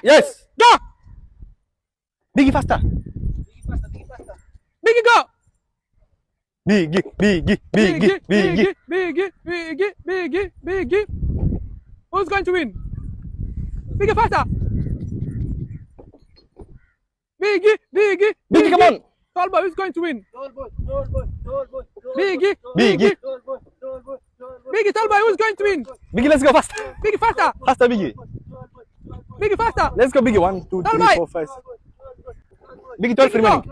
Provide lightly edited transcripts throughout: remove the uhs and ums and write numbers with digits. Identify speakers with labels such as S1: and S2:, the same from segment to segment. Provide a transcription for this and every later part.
S1: Yes.
S2: Go.
S1: Biggie faster.
S2: Biggie, go.
S1: Biggie.
S2: Biggie. Who's going to win? Biggie, faster. Biggie,
S1: come on.
S2: Tall boy, who's going to win?
S3: Tall boy.
S2: Biggie, tall boy, who's going to win?
S1: Biggie, let's go faster.
S2: Biggie, faster.
S1: Faster, Biggie.
S2: Biggie, faster.
S1: Let's go, Biggie. 1, 2, 3,
S2: Bye.
S1: 4, 5. Biggie, 12
S2: Biggie,
S1: remaining.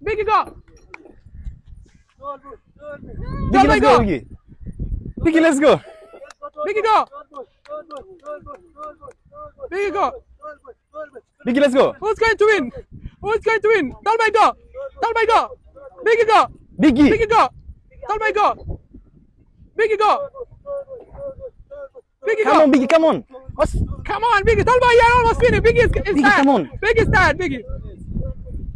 S2: Biggie, go.
S1: Biggie, let's
S2: go.
S1: go, Biggie. Biggie, let's go.
S2: Biggie, go. Biggie, go.
S1: Biggie, let's go.
S2: Who's going to win? Who's going to win? Tall boy, go. Tall boy, go. Biggie, go.
S1: Biggie.
S2: Biggie, go. Tall boy, go. Biggie, go. Biggie,
S1: Come
S2: go.
S1: on, Biggie, come on. What's...
S2: Come on, Biggie. Tall boy, you're almost finished. Biggie is
S1: Biggie,
S2: tired.
S1: come on.
S2: Biggie is tired, Biggie.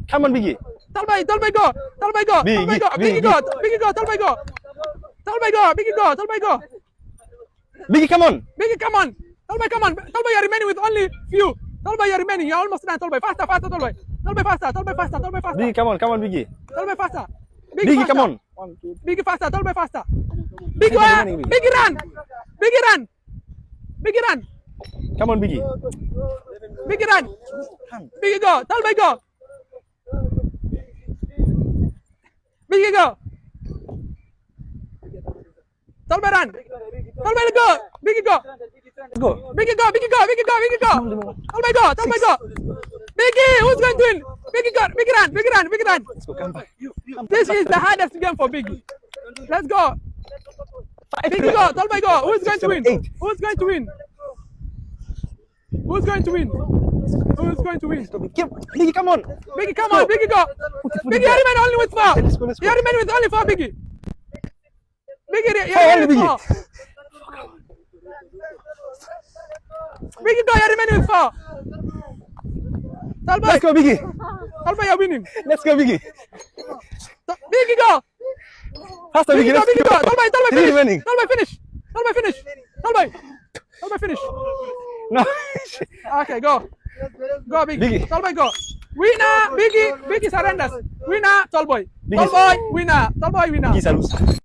S1: Come on, Biggie.
S2: Tall boy, go. Tall boy, go. Tall boy, go. Biggie, go. Biggie, go. Tall boy, go. Tall boy, go. Biggie, go. Tall boy, go.
S1: Biggie, come on.
S2: Biggie, come on. Tall boy, come on. Tall boy, you're remaining with only few. Tall boy, you're remaining. You're almost done. Tall boy, faster, tall boy. Tall boy, faster.
S1: Biggie, come on, Biggie.
S2: Tall boy, faster.
S1: Biggie, come on. 1, 2, 3.
S2: Biggie, faster. Tall boy, faster. Biggie, run. Biggie, run.
S1: Come on, Biggie.
S2: Biggie, run. Biggie, go. Tall boy, go. Biggie, go. Tall boy, run. Tall boy, go. Biggie, go.
S1: Go.
S2: Biggie, go. Tall boy, go. Biggie, who's going to win? Biggie, go. Biggie, run.
S1: Let's go, come back.
S2: This is the hardest game for Biggie. Let's go. Biggie, go. Tall boy, go. Who's going to win? Who's going to win?
S1: Biggie, come on.
S2: Biggie, come on. Biggie, go. Biggie, you remain only with 4.
S1: Let's go.
S2: You remain with only 4, Biggie. Biggie, you
S1: Four,
S2: remain with
S1: Biggie.
S2: 4. Biggie, go. You remain with 4. Tall boy.
S1: Let's go, Biggie.
S2: Tall boy, you're winning.
S1: Let's go, Biggie.
S2: Biggie, go.
S1: Faster, Biggie. Let's
S2: Biggie,
S1: go.
S2: go. Tall boy,
S1: Three remaining.
S2: finish. Tall boy, finish.
S1: No.
S2: Okay, go. Go, Biggie.
S1: Biggie.
S2: Tall boy, go. Winner, Biggie surrenders. Winner, tall boy.
S1: Biggie.
S2: Tall boy, winner.
S1: Biggie, salute.